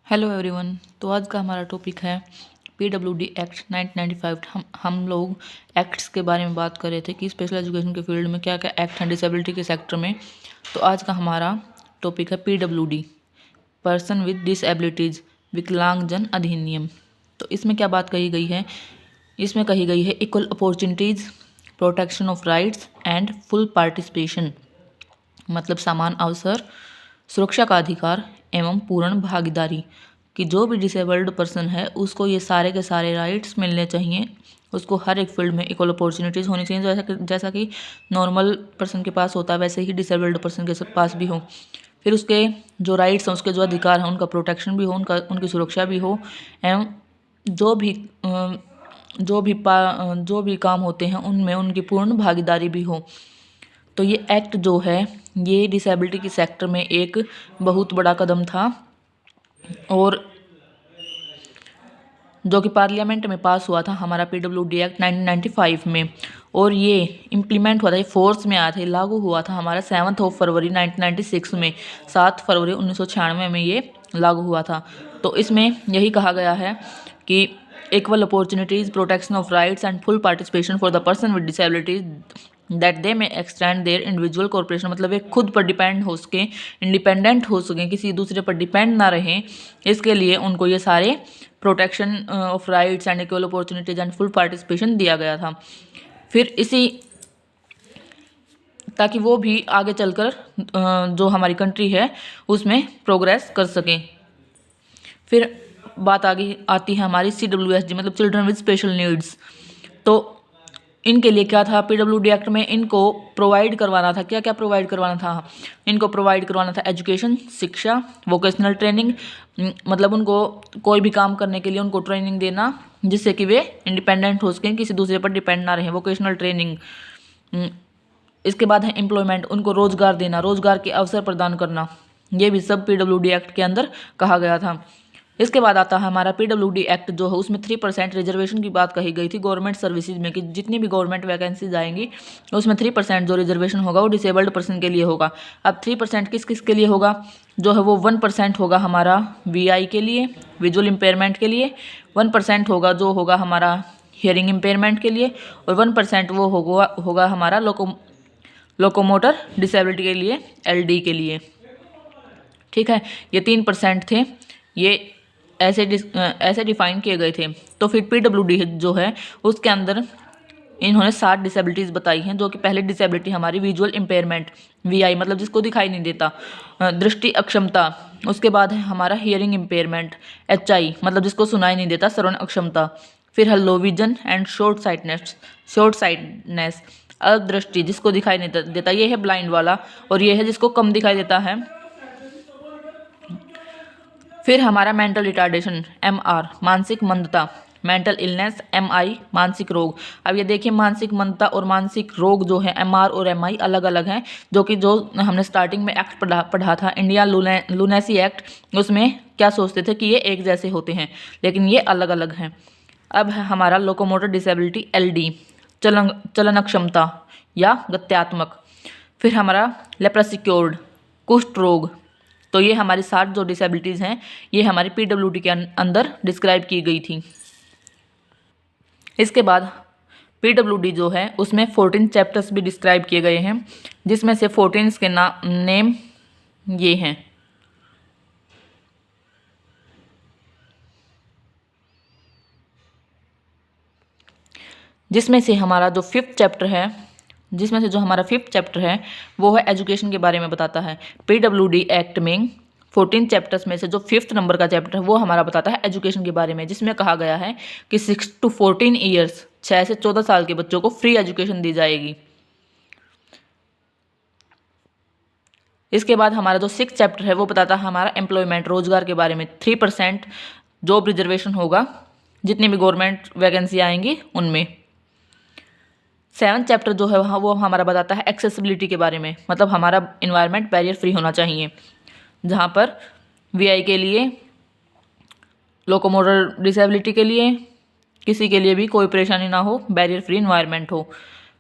Hello everyone. तो आज का हमारा टॉपिक है पीडब्ल्यूडी एक्ट 1995। हम लोग एक्ट्स के बारे में बात कर रहे थे कि स्पेशल एजुकेशन के फील्ड में क्या क्या एक्ट हैं डिसेबिलिटी के सेक्टर में। तो आज का हमारा टॉपिक है पीडब्ल्यूडी, पर्सन विद डिसेबिलिटीज़, विकलांगजन अधिनियम। तो इसमें क्या बात कही गई है? इसमें कही गई है equal opportunities, protection of rights and full participation, मतलब समान अवसर, सुरक्षा का अधिकार एवं पूर्ण भागीदारी। कि जो भी डिसेबल्ड पर्सन है उसको ये सारे के सारे राइट्स मिलने चाहिए, उसको हर एक फील्ड में इक्वल अपॉर्चुनिटीज़ होनी चाहिए। जैसा कि नॉर्मल पर्सन के पास होता है वैसे ही डिसेबल्ड पर्सन के पास भी हो। फिर उसके जो राइट्स हैं, उसके जो अधिकार हैं, उनका प्रोटेक्शन भी हो, उनकी सुरक्षा भी हो, एवं जो भी काम होते हैं उनमें उनकी पूर्ण भागीदारी भी हो। तो ये एक्ट जो है ये डिसेबिलिटी के सेक्टर में एक बहुत बड़ा कदम था, और जो कि पार्लियामेंट में पास हुआ था हमारा पीडब्ल्यूडी एक्ट 1995 में। और ये इम्प्लीमेंट हुआ था, ये फोर्स में आया था, लागू हुआ था हमारा 7 फरवरी 1996 में। 7 फरवरी 1996 में ये लागू हुआ था। तो इसमें यही कहा गया है कि equal opportunities, protection of rights and full participation for the person with disabilities that they में एक्सटेंड देयर इंडिविजुअल कॉर्पोरेशन, मतलब एक खुद पर डिपेंड हो सके, इंडिपेंडेंट हो सकें, किसी दूसरे पर डिपेंड ना रहें। इसके लिए उनको ये सारे protection of rights and equal opportunities and full participation दिया गया था। फिर इसी ताकि वो भी आगे चलकर जो हमारी कंट्री है उसमें प्रोग्रेस कर सकें। फिर बात आगे आती है हमारी CWSD, मतलब चिल्ड्रन विद स्पेशल नीड्स। तो इनके लिए क्या था पीडब्ल्यूडी एक्ट में? इनको प्रोवाइड करवाना था, क्या क्या प्रोवाइड करवाना था? इनको प्रोवाइड करवाना था एजुकेशन, शिक्षा, वोकेशनल ट्रेनिंग, मतलब उनको कोई भी काम करने के लिए उनको ट्रेनिंग देना जिससे कि वे इंडिपेंडेंट हो सकें, किसी दूसरे पर डिपेंड ना रहें, वोकेशनल ट्रेनिंग। इसके बाद है एम्प्लॉयमेंट, उनको रोजगार देना, रोजगार के अवसर प्रदान करना। ये भी सब पीडब्ल्यूडी एक्ट के अंदर कहा गया था। इसके बाद आता है हमारा पीडब्ल्यूडी एक्ट जो है, उसमें 3% रिजर्वेशन की बात कही गई थी गवर्नमेंट सर्विसेज में, कि जितनी भी गवर्नमेंट वैकेंसीज आएंगी उसमें 3% जो रिजर्वेशन होगा वो डिसेबल्ड पर्सन के लिए होगा। अब 3% किस किस के लिए होगा? जो है वो 1% होगा हमारा VI के लिए, विजुअल इम्पेयरमेंट के लिए, 1% होगा हमारा हियरिंग इम्पेयरमेंट के लिए, और 1% वो होगा हमारा लोकोमोटर डिसेबिलिटी के लिए, LD के लिए। ठीक है, ये 3% थे, ये ऐसे डिफाइन किए गए थे। तो फिर पीडब्ल्यूडी जो है उसके अंदर इन्होंने 7 डिसेबिलिटीज़ बताई हैं, जो कि पहले डिसेबिलिटी हमारी विजुअल इम्पेयरमेंट, VI, मतलब जिसको दिखाई नहीं देता, दृष्टि अक्षमता। उसके बाद है हमारा हियरिंग इम्पेयरमेंट, HI, मतलब जिसको सुनाई नहीं देता, श्रवण अक्षमता। फिर है low vision and short sightedness, अदृष्टि, जिसको दिखाई नहीं देता, ये है ब्लाइंड वाला, और ये है जिसको कम दिखाई देता है। फिर हमारा मेंटल रिटार्डेशन, MR, मानसिक मंदता, मेंटल इलनेस, MI, मानसिक रोग। अब ये देखिए, मानसिक मंदता और मानसिक रोग जो है MR और MI अलग अलग हैं, जो हमने स्टार्टिंग में एक्ट पढ़ा था, इंडिया लूनेसी एक्ट, उसमें क्या सोचते थे कि ये एक जैसे होते हैं, लेकिन ये अलग अलग हैं। अब है हमारा लोकोमोटर डिसेबिलिटी, LD, चलन अक्षमता या गत्यात्मक। फिर हमारा लेप्रोसिक्योर्ड, कुष्ठ रोग। तो ये हमारी 7 जो डिसेबिलिटीज़ हैं ये हमारी पीडब्ल्यूडी के अंदर डिस्क्राइब की गई थी। इसके बाद पीडब्ल्यूडी जो है उसमें 14 चैप्टर्स भी डिस्क्राइब किए गए हैं, जिसमें से 14 के नेम ये हैं। जिसमें से हमारा जो 5th चैप्टर है, वो है एजुकेशन के बारे में बताता है। पीडब्ल्यूडी एक्ट में 14 चैप्टर्स में से जो 5th नंबर का चैप्टर है वो हमारा बताता है एजुकेशन के बारे में, जिसमें कहा गया है कि 6 to 14 ईयर्स, 6 से 14 साल के बच्चों को फ्री एजुकेशन दी जाएगी। इसके बाद हमारा जो 6th चैप्टर है वो बताता है हमारा एम्प्लॉयमेंट, रोजगार के बारे में। 3% जॉब रिजर्वेशन होगा जितनी भी गवर्नमेंट वैकेंसी आएंगी उनमें। 7th चैप्टर जो है वो हमारा बताता है एक्सेसिबिलिटी के बारे में, मतलब हमारा इन्वायरमेंट बैरियर फ्री होना चाहिए, जहाँ पर VI के लिए, लोकोमोटर डिसेबिलिटी के लिए, किसी के लिए भी कोई परेशानी ना हो, बैरियर फ्री इन्वायरमेंट हो।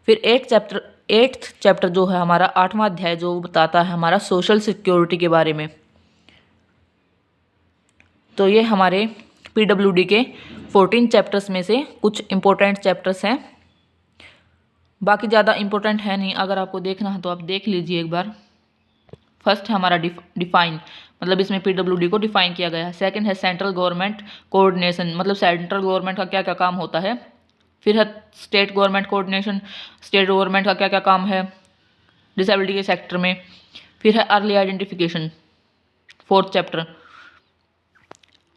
फिर 8th चैप्टर जो है हमारा 8वां अध्याय, जो बताता है हमारा सोशल सिक्योरिटी के बारे में। तो ये हमारे PWD के 14 चैप्टर्स में से कुछ इम्पोर्टेंट चैप्टर्स हैं, बाकी ज़्यादा इम्पोर्टेंट है नहीं। अगर आपको देखना है तो आप देख लीजिए एक बार। फर्स्ट है हमारा डिफाइन, मतलब इसमें PWD को डिफाइन किया गया है। सेकंड है सेंट्रल गवर्नमेंट कोऑर्डिनेशन, मतलब सेंट्रल गवर्नमेंट का क्या क्या काम होता है। फिर है state government coordination, state government का क्या क्या काम है डिसेबिलिटी के सेक्टर में। फिर है early identification, fourth chapter.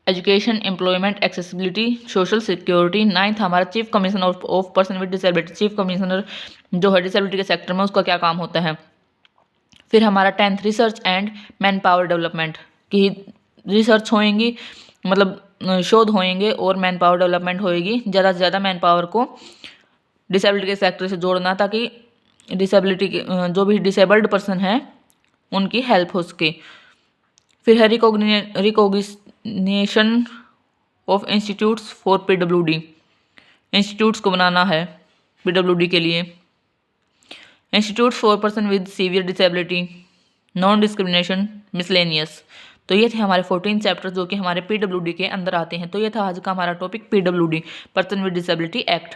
Education, employment, accessibility, social security. Ninth हमारा chief commissioner of person with disability, chief commissioner जो है डिसेबिलिटी के सेक्टर में उसका क्या काम होता है। फिर हमारा 10th research and man power development की रिसर्च होएंगी, मतलब शोध होएंगे और मैन पावर डेवलपमेंट होएगी। ज़्यादा से ज़्यादा मैन पावर को डिसेबिलिटी के सेक्टर से जोड़ना, ताकि डिसेबिलिटी के जो भी डिसेबल्ड पर्सन है उनकी हेल्प हो सके। फिर है recognition of institutes for PWD, institutes को बनाना है PWD के लिए। Institute for person with severe disability, non discrimination, miscellaneous. तो ये थे हमारे 14 चैप्टर्स जो कि हमारे PWD के अंदर आते हैं। तो ये था आज का हमारा topic PWD, person with disability act.